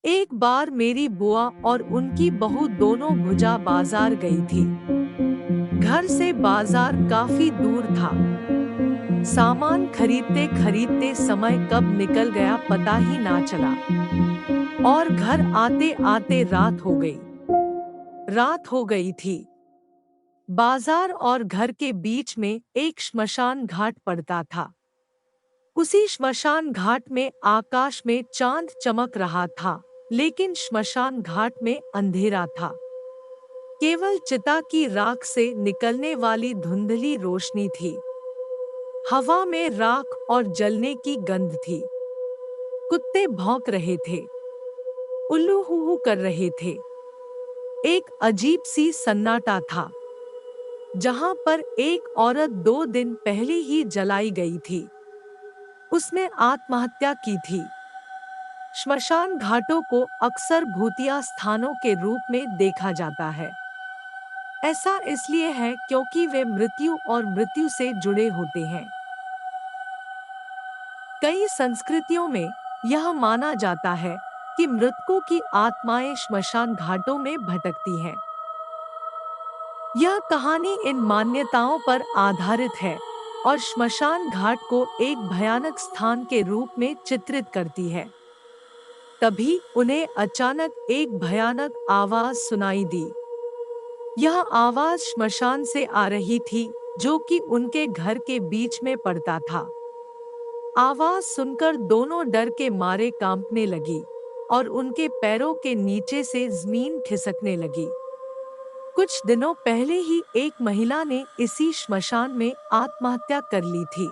एक बार मेरी बुआ और उनकी बहू दोनों भुजा बाजार गई थी। घर से बाजार काफी दूर था। सामान खरीदते खरीदते समय कब निकल गया पता ही ना चला और घर आते आते रात हो गई थी। बाजार और घर के बीच में एक श्मशान घाट पड़ता था। उसी श्मशान घाट में आकाश में चांद चमक रहा था, लेकिन श्मशान घाट में अंधेरा था। केवल चिता की राख से निकलने वाली धुंधली रोशनी थी। हवा में राख और जलने की गंध थी। कुत्ते भौंक रहे थे, उल्लू हू कर रहे थे। एक अजीब सी सन्नाटा था। जहां पर एक औरत 2 दिन पहले ही जलाई गई थी। उसने आत्महत्या की थी। श्मशान घाटों को अक्सर भूतिया स्थानों के रूप में देखा जाता है। ऐसा इसलिए है क्योंकि वे मृत्यु और मृत्यु से जुड़े होते हैं। कई संस्कृतियों में यह माना जाता है कि मृतकों की आत्माएं श्मशान घाटों में भटकती हैं। यह कहानी इन मान्यताओं पर आधारित है और श्मशान घाट को एक भयानक स्थान के रूप में चित्रित करती है। तभी उन्हें अचानक एक भयानक आवाज सुनाई दी। यह आवाज श्मशान से आ रही थी, जो कि उनके घर के बीच में पड़ता था। आवाज सुनकर दोनों डर के मारे कांपने लगी और उनके पैरों के नीचे से जमीन खिसकने लगी। कुछ दिनों पहले ही एक महिला ने इसी श्मशान में आत्महत्या कर ली थी।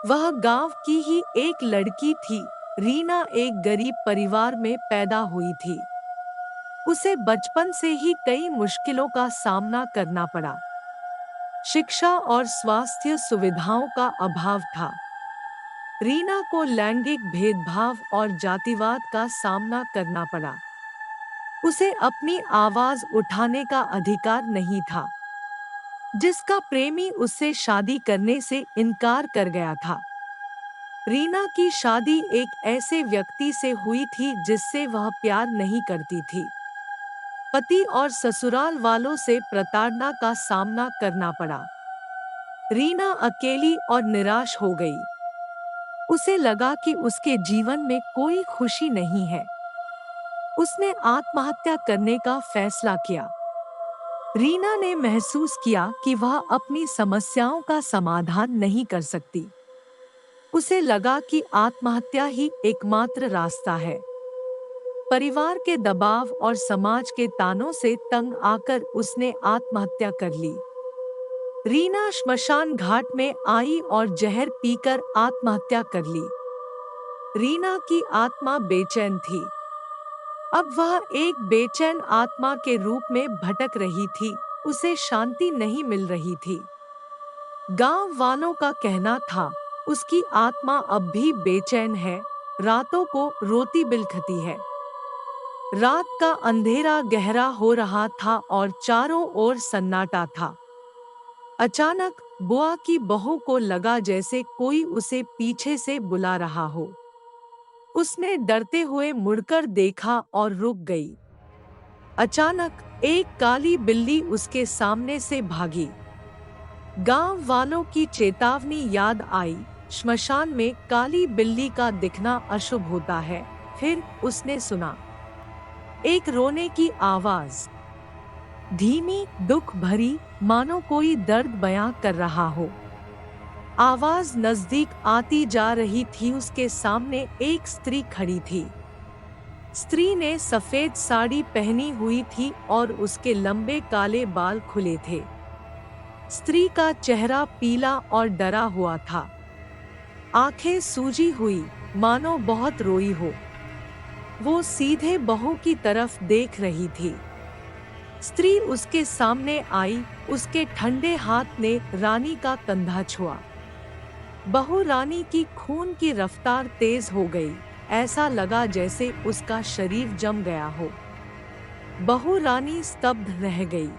वह गांव की ही एक लड़की थी। रीना एक गरीब परिवार में पैदा हुई थी। उसे बचपन से ही कई मुश्किलों का सामना करना पड़ा। शिक्षा और स्वास्थ्य सुविधाओं का अभाव था। रीना को लैंगिक भेदभाव और जातिवाद का सामना करना पड़ा। उसे अपनी आवाज उठाने का अधिकार नहीं था, जिसका प्रेमी उससे शादी करने से इनकार कर गया था। रीना की शादी एक ऐसे व्यक्ति से हुई थी जिससे वह प्यार नहीं करती थी। पति और ससुराल वालों से प्रताड़ना का सामना करना पड़ा। रीना अकेली और निराश हो गई। उसे लगा कि उसके जीवन में कोई खुशी नहीं है। उसने आत्महत्या करने का फैसला किया। रीना ने महसूस किया कि वह अपनी समस्याओं का समाधान नहीं कर सकती। उसे लगा कि आत्महत्या ही एकमात्र रास्ता है। परिवार के दबाव और समाज के तानों से तंग आकर उसने आत्महत्या कर ली। रीना श्मशान घाट में आई और जहर पीकर आत्महत्या कर ली। रीना की आत्मा बेचैन थी। अब वह एक बेचैन आत्मा के रूप में भटक रही थी। उसे शांति नहीं मिल रही थी। गांव वालों का कहना था, उसकी आत्मा अब भी बेचैन है, रातों को रोती बिलखती है। रात का अंधेरा गहरा हो रहा था और चारों ओर सन्नाटा था। अचानक बुआ की बहू को लगा जैसे कोई उसे पीछे से बुला रहा हो। उसने डरते हुए मुड़कर देखा और रुक गई। अचानक एक काली बिल्ली उसके सामने से भागी। गांव वालों की चेतावनी याद आई, श्मशान में काली बिल्ली का दिखना अशुभ होता है। फिर उसने सुना एक रोने की आवाज, धीमी, दुख भरी, मानो कोई दर्द बयां कर रहा हो। आवाज नजदीक आती जा रही थी। उसके सामने एक स्त्री खड़ी थी। स्त्री ने सफेद साड़ी पहनी हुई थी और उसके लंबे काले बाल खुले थे। स्त्री का चेहरा पीला और डरा हुआ था। आंखें सूजी हुई, मानो बहुत रोई हो। वो सीधे बहू की तरफ देख रही थी। स्त्री उसके सामने आई। उसके ठंडे हाथ ने रानी का कंधा छुआ। बहू रानी की खून की रफ्तार तेज हो गई। ऐसा लगा जैसे उसका शरीर जम गया हो। बहू रानी स्तब्ध रह गई।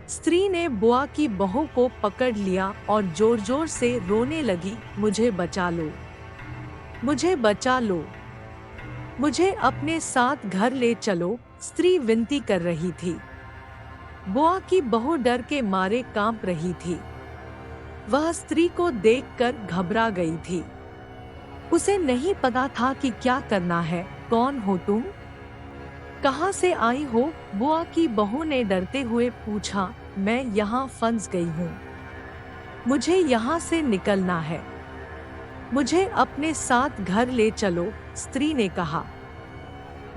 स्त्री ने बुआ की बहू को पकड़ लिया और जोर जोर से रोने लगी, मुझे बचा लो, मुझे बचा लो, मुझे अपने साथ घर ले चलो, स्त्री विनती कर रही थी। बुआ की बहू डर के मारे कांप रही थी। वह स्त्री को देखकर घबरा गई थी। उसे नहीं पता था कि क्या करना है। कौन हो तुम? कहाँ से आई हो? बुआ की बहू ने डरते हुए पूछा। मैं यहाँ फंस गई हूँ, मुझे यहाँ से निकलना है, मुझे अपने साथ घर ले चलो, स्त्री ने कहा।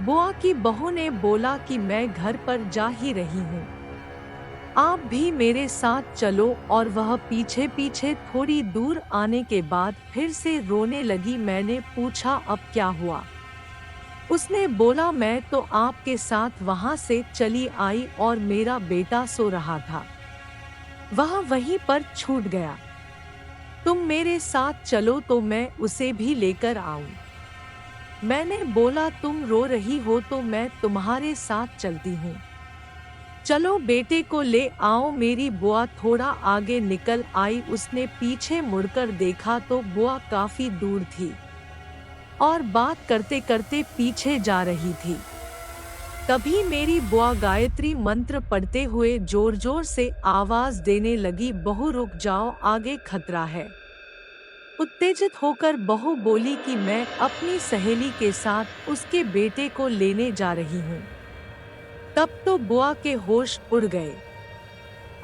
बुआ की बहू ने बोला कि मैं घर पर जा ही रही हूँ, आप भी मेरे साथ चलो। और वह पीछे पीछे थोड़ी दूर आने के बाद फिर से रोने लगी। मैंने पूछा अब क्या हुआ? उसने बोला मैं तो आपके साथ वहां से चली आई और मेरा बेटा सो रहा था, वह वहीं पर छूट गया। तुम मेरे साथ चलो तो मैं उसे भी लेकर आऊं। मैंने बोला तुम रो रही हो तो मैं तुम्हारे साथ चलती हूँ, चलो बेटे को ले आओ। मेरी बुआ थोड़ा आगे निकल आई। उसने पीछे मुड़कर देखा तो बुआ काफी दूर थी और बात करते करते पीछे जा रही थी। तभी मेरी बुआ गायत्री मंत्र पढ़ते हुए जोर जोर से आवाज देने लगी, बहू रुक जाओ, आगे खतरा है। उत्तेजित होकर बहू बोली कि मैं अपनी सहेली के साथ उसके बेटे को लेने जा रही हूँ। तब तो बुआ के होश उड़ गए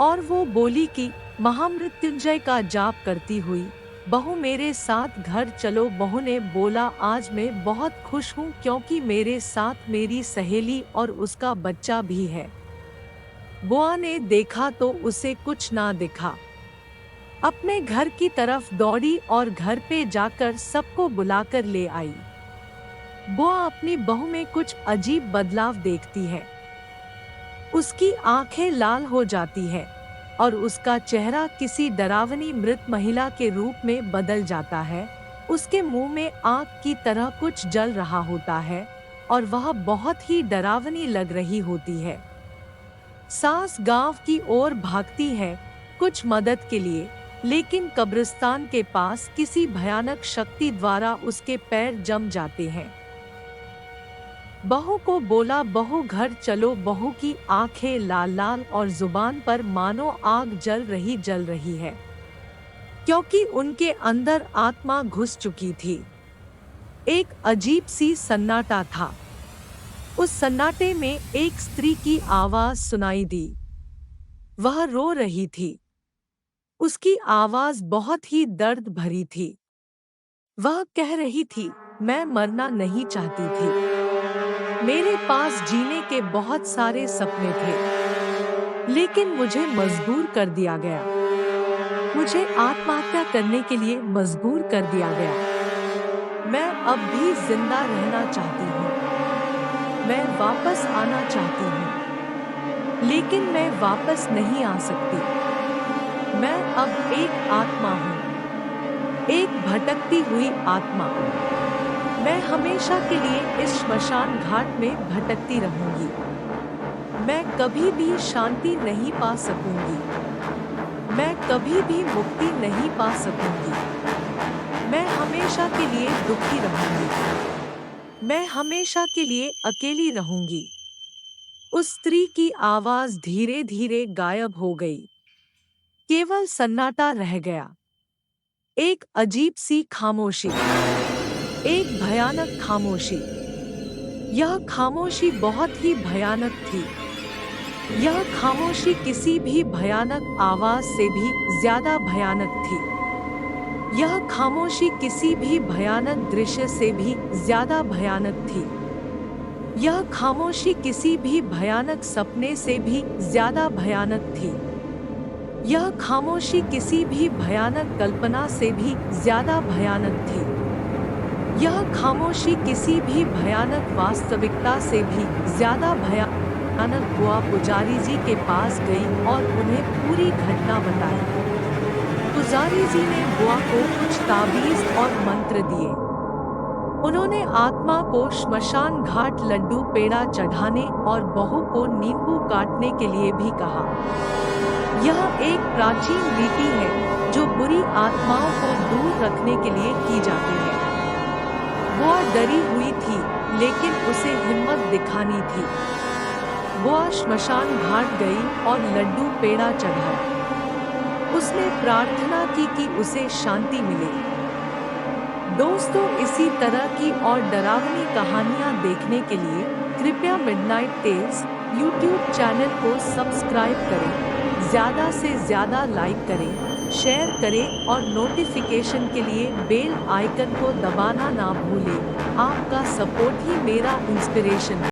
और वो बोली कि महामृत्युंजय का जाप करती हुई, बहू मेरे साथ घर चलो। बहू ने बोला आज मैं बहुत खुश हूँ क्योंकि मेरे साथ मेरी सहेली और उसका बच्चा भी है। बुआ ने देखा तो उसे कुछ ना दिखा। अपने घर की तरफ दौड़ी और घर पे जाकर सबको बुलाकर ले आई। बुआ अपनी बहू में कुछ अजीब बदलाव देखती है। उसकी आंखें लाल हो जाती है और उसका चेहरा किसी डरावनी मृत महिला के रूप में बदल जाता है। उसके मुंह में आग की तरह कुछ जल रहा होता है और वह बहुत ही डरावनी लग रही होती है। सास गांव की ओर भागती है कुछ मदद के लिए, लेकिन कब्रिस्तान के पास किसी भयानक शक्ति द्वारा उसके पैर जम जाते हैं। बहू को बोला बहू घर चलो। बहू की आंखें लाल लाल और जुबान पर मानो आग जल रही है, क्योंकि उनके अंदर आत्मा घुस चुकी थी। एक अजीब सी सन्नाटा था। उस सन्नाटे में एक स्त्री की आवाज सुनाई दी। वह रो रही थी। उसकी आवाज बहुत ही दर्द भरी थी। वह कह रही थी, मैं मरना नहीं चाहती थी, मेरे पास जीने के बहुत सारे सपने थे, लेकिन मुझे मजबूर कर दिया गया, मुझे आत्महत्या करने के लिए मजबूर कर दिया गया। मैं अब भी जिंदा रहना चाहती हूँ, मैं वापस आना चाहती हूँ, लेकिन मैं वापस नहीं आ सकती। मैं अब एक आत्मा हूँ, एक भटकती हुई आत्मा। मैं हमेशा के लिए इस श्मशान घाट में भटकती रहूंगी। मैं कभी भी शांति नहीं पा सकूंगी, मैं कभी भी मुक्ति नहीं पा सकूंगी। मैं हमेशा के लिए दुखी रहूंगी, मैं हमेशा के लिए अकेली रहूंगी। उस स्त्री की आवाज धीरे धीरे गायब हो गई। केवल सन्नाटा रह गया। एक अजीब सी खामोशी, एक भयानक खामोशी। यह खामोशी बहुत ही भयानक थी। यह खामोशी किसी भी भयानक आवाज से भी ज्यादा भयानक थी। यह खामोशी किसी भी भयानक दृश्य से भी ज्यादा भयानक थी। यह खामोशी किसी भी भयानक सपने से भी ज्यादा भयानक थी। यह खामोशी किसी भी भयानक कल्पना से भी ज्यादा भयानक थी। यह खामोशी किसी भी भयानक वास्तविकता से भी ज्यादा भयानक। बुआ पुजारी जी के पास गई और उन्हें पूरी घटना बताई। पुजारी जी ने बुआ को कुछ ताबीज और मंत्र दिए। उन्होंने आत्मा को श्मशान घाट लड्डू पेड़ा चढ़ाने और बहू को नींबू काटने के लिए भी कहा। यह एक प्राचीन रीति है जो बुरी आत्माओं को दूर रखने के लिए की जाती है। बुआ डरी हुई थी, लेकिन उसे हिम्मत दिखानी थी। बुआ श्मशान घाट गई और लड्डू पेड़ा चढ़ाया। उसने प्रार्थना की कि उसे शांति मिले। दोस्तों, इसी तरह की और डरावनी कहानियाँ देखने के लिए कृपया मिडनाइट टेल्स यूट्यूब चैनल को सब्सक्राइब करें, ज़्यादा से ज़्यादा लाइक करें, शेयर करें और नोटिफिकेशन के लिए बेल आइकन को दबाना ना भूलें। आपका सपोर्ट ही मेरा इंस्पिरेशन है।